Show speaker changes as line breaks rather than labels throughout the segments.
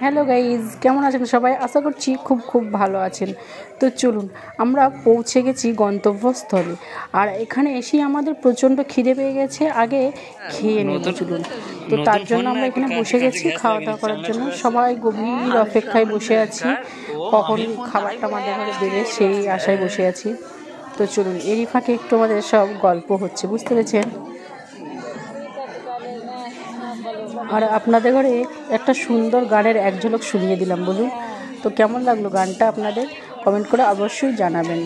Hello guys, কেমন আছেন সবাই? আশা করছি খুব খুব ভালো আছেন। তো চলুন, আমরা পৌঁছে গেছি গন্তব্যস্থলে। আর এখানে এসেই আমাদের প্রচণ্ড খিদে পেয়ে গেছে, আগে খেয়ে নেব চলুন। তো তার জন্য আমরা এখানে বসে গেছি খাওয়া দাওয়া করার জন্য। সবাই গভীর অপেক্ষায় বসে আছি, কখন খাবারটা আমাদের ঘরে দেবে সেই আশায় বসে আছি। তো চলুন, এরই ফাঁকে একটু আমাদের সব গল্প হচ্ছে, বুঝতে পেরেছেন? আর আপনাদের ঘরে একটা সুন্দর গানের এক ঝলক শুনিয়ে দিলাম, বলুন তো কেমন লাগলো গানটা? আপনাদের কমেন্ট করে অবশ্যই জানাবেন।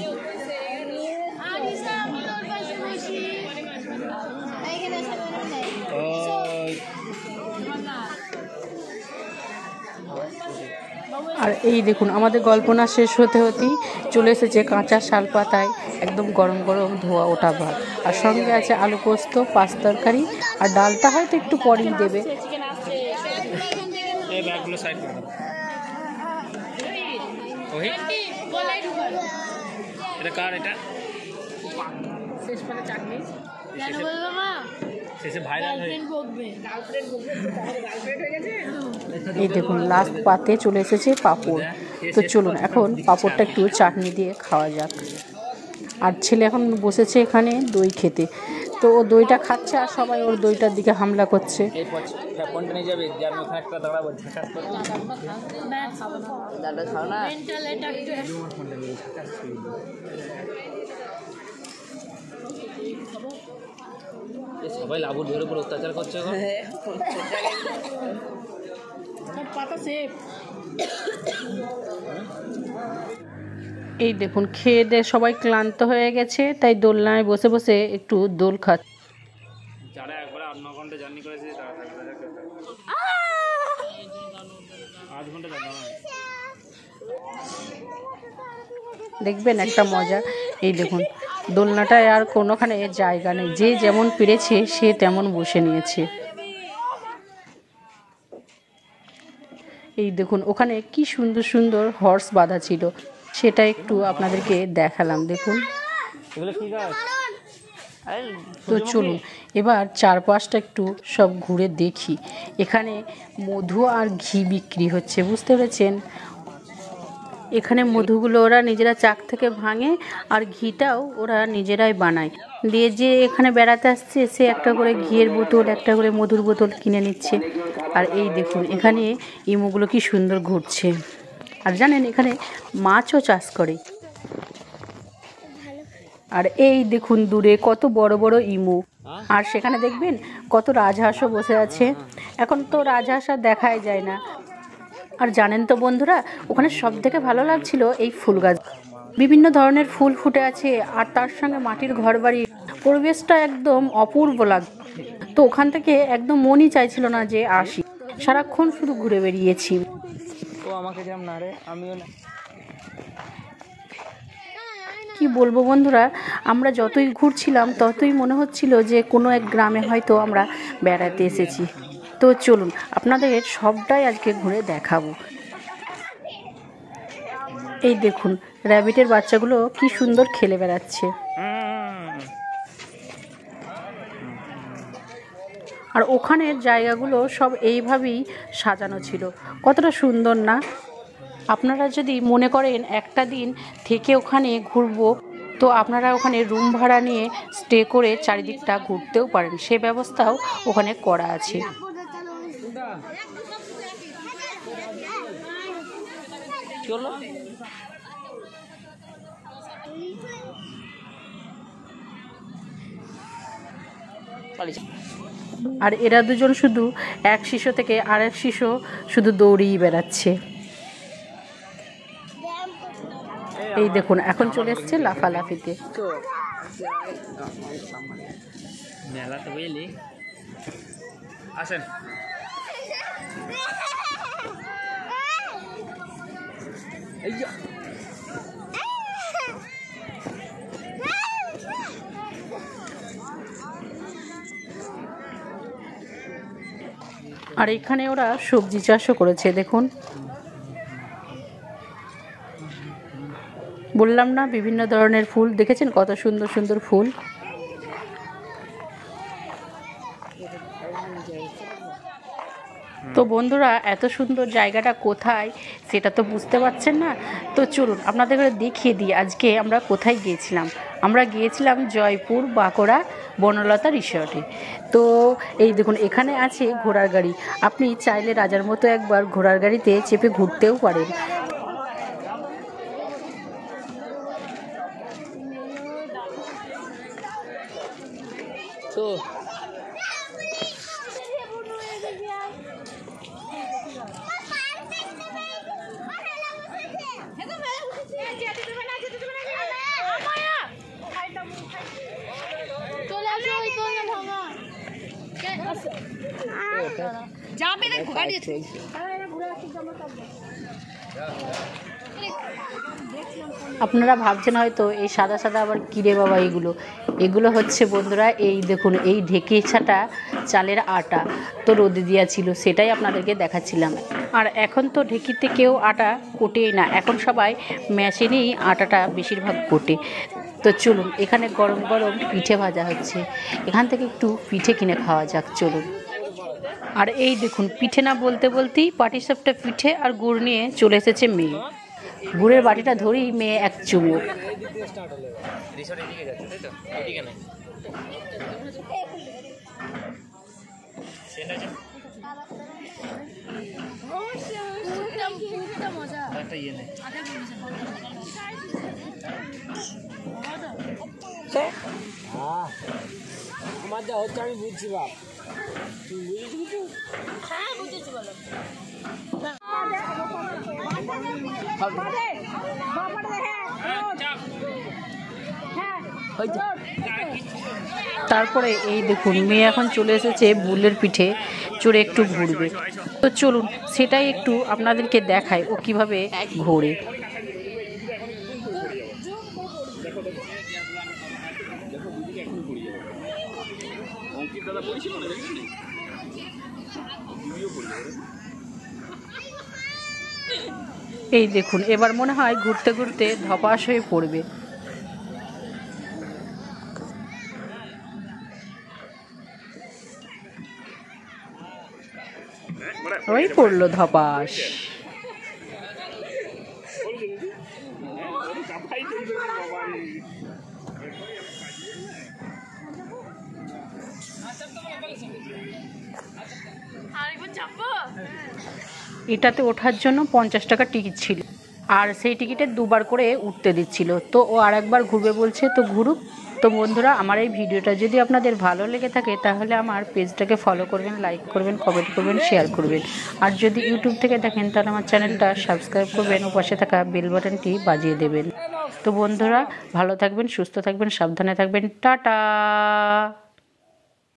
আর এই দেখুন, আমাদের গল্প না শেষ হতে হতেই চলে এসেছে কাঁচা শাল পাতায় একদম গরম গরম ধোয়া ওঠা ভাত, আর সঙ্গে আছে আলু পোস্ত, পাঁচ তরকারি, আর ডালটা হয়তো একটু পরেই দেবে। এই দেখুন, লাস্ট পাতে চলে এসেছে পাঁপড়। তো চলুন এখন পাঁপড়টা একটু চাটনি দিয়ে খাওয়া যাক। আর ছেলে এখন বসেছে এখানে দই খেতে, তো ও দইটা খাচ্ছে আর সবাই ওর দইটার দিকে হামলা করছে।
সবাই লাবুর ধরে পুরো অত্যাচার করছে।
এই দেখুন, খেয়ে দিয়ে সবাই ক্লান্ত হয়ে গেছে, তাই দোলনায় বসে বসে একটু দোল খাচ্ছে।
যারা একবার 8-9 ঘন্টা জার্নি করেছে তারা আধ ঘন্টা
দেখবেন একটা মজা। এই দেখুন, দোলনাটায় আর কোনোখানে জায়গা নেই, যে যেমন পেরেছে সে তেমন বসে নিয়েছে। এই দেখুন, ওখানে কি সুন্দর সুন্দর হর্স বাঁধা ছিল, সেটা একটু আপনাদেরকে দেখালাম, দেখুন। তো চলুন এবার চারপাশটা একটু সব ঘুরে দেখি। এখানে মধু আর ঘি বিক্রি হচ্ছে, বুঝতে পেরেছেন? এখানে মধুগুলো ওরা নিজেরা চাক থেকে ভাঙে, আর ঘিটাও ওরা নিজেরাই বানায়। দিয়ে যে এখানে বেড়াতে আসছে সে একটা করে ঘিয়ের বোতল, একটা করে মধুর বোতল কিনে নিচ্ছে। আর এই দেখুন, এখানে ইমুগুলো কি সুন্দর ঘুরছে। আর জানেন, এখানে মাছও চাষ করে। আর এই দেখুন দূরে কত বড় বড় ইমু, আর সেখানে দেখবেন কত রাজহাঁসও বসে আছে। এখন তো রাজহাঁস আর দেখাই যায় না। আর জানেন তো বন্ধুরা, ওখানে সব থেকে ভালো লাগছিল এই ফুল গাছ, বিভিন্ন ধরনের ফুল ফুটে আছে, আর তার সঙ্গে মাটির ঘরবাড়ি, পরিবেশটা একদম অপূর্ব লাগছে। তো ওখান থেকে একদম মনই চাইছিল না যে আসি, সারাক্ষণ শুধু ঘুরে বেরিয়েছি। কি বলবো বন্ধুরা, আমরা যতই ঘুরছিলাম ততই মনে হচ্ছিল যে কোনো এক গ্রামে হয়তো আমরা বেড়াতে এসেছি। তো চলুন আপনাদের সবটাই আজকে ঘুরে দেখাবো। এই দেখুন, র্যাবিটের বাচ্চাগুলো কি সুন্দর খেলে বেড়াচ্ছে। আর ওখানের জায়গাগুলো সব এইভাবেই সাজানো ছিল, কতটা সুন্দর না? আপনারা যদি মনে করেন একটা দিন থেকে ওখানে ঘুরবো, তো আপনারা ওখানে রুম ভাড়া নিয়ে স্টে করে চারিদিকটা ঘুরতেও পারেন, সে ব্যবস্থাও ওখানে করা আছে। আর এরা দুজন শুধু এক শিশু থেকে আরেক শিশু শুধু দৌড়িয়ে বেড়াচ্ছে। এই দেখুন, এখন চলে এসছে লাফালাফিতে।
মেলা তো বুঝলি, আসেন।
আর এখানে ওরা সবজি চাষও করেছে, দেখুন। বললাম না বিভিন্ন ধরনের ফুল দেখেছেন, কত সুন্দর সুন্দর ফুল। তো বন্ধুরা, এত সুন্দর জায়গাটা কোথায় সেটা তো বুঝতে পারছেন না। তো চলুন আপনাদের দেখিয়ে দিই আজকে আমরা কোথায় গিয়েছিলাম। আমরা গিয়েছিলাম জয়পুর বাঁকুড়া বনলতা রিসর্টে। তো এই দেখুন, এখানে আছে ঘোড়ার গাড়ি। আপনি চাইলে রাজার মতো একবার ঘোড়ার গাড়িতে চেপে ঘুরতেও পারেন।
তো
আপনারা ভাবছেন হয়তো এই সাদা সাদা আবার কিরে বাবা, এগুলো হচ্ছে বন্ধুরা, এই দেখুন, এই ঢেকে ছাটা চালের আটা তো রোদে দেওয়া ছিল, সেটাই আপনাদেরকে দেখাচ্ছিলাম। আর এখন তো ঢেকিতে কেউ আটা কোটেই না, এখন সবাই মেশিনেই আটাটা বেশিরভাগ কোটে। তো চলুন, এখানে গরম গরম পিঠে ভাজা হচ্ছে, এখান থেকে একটু পিঠে কিনে খাওয়া যাক, চলুন। আর এই দেখুন, পিঠে না বলতে বলতেই পাটিসাপটা পিঠে আর গুড় নিয়ে চলে এসেছে মেয়ে। গুড়ের বাটিটা ধরেই মেয়ে এক চুমুক।
আমার যা হচ্ছে আমি বুঝছি বাপ, তুই বুঝেছি কিছু?
হ্যাঁ বুঝেছি, বলো।
তারপরে এই দেখুন, মেয়ে এখন চলে এসেছে বুলের পিঠে চড়ে একটু ঘুরবে। তো চলুন সেটাই একটু আপনাদেরকে দেখায় ও কিভাবে ঘোরে। এই দেখুন, এবার মনে হয় ঘুরতে ঘুরতে ধপাস হয়ে পড়বে। ওই পড়লো ধপাস। এটাতে ওঠার জন্য 50 টাকা টিকিট ছিল, আর সেই টিকিটে দুবার করে উঠতে দিচ্ছিল। তো ও আর একবার ঘুরবে বলছে, তো ঘুরুক। তো বন্ধুরা, আমার এই ভিডিওটা যদি আপনাদের ভালো লেগে থাকে তাহলে আমার পেজটাকে ফলো করবেন, লাইক করবেন, কমেন্ট করবেন, শেয়ার করবেন। আর যদি ইউটিউব থেকে দেখেন তাহলে আমার চ্যানেলটা সাবস্ক্রাইব করবেন ও পাশে থাকা বেল বাটনটি বাজিয়ে দেবেন। তো বন্ধুরা, ভালো থাকবেন, সুস্থ থাকবেন, সাবধানে থাকবেন, টাটা।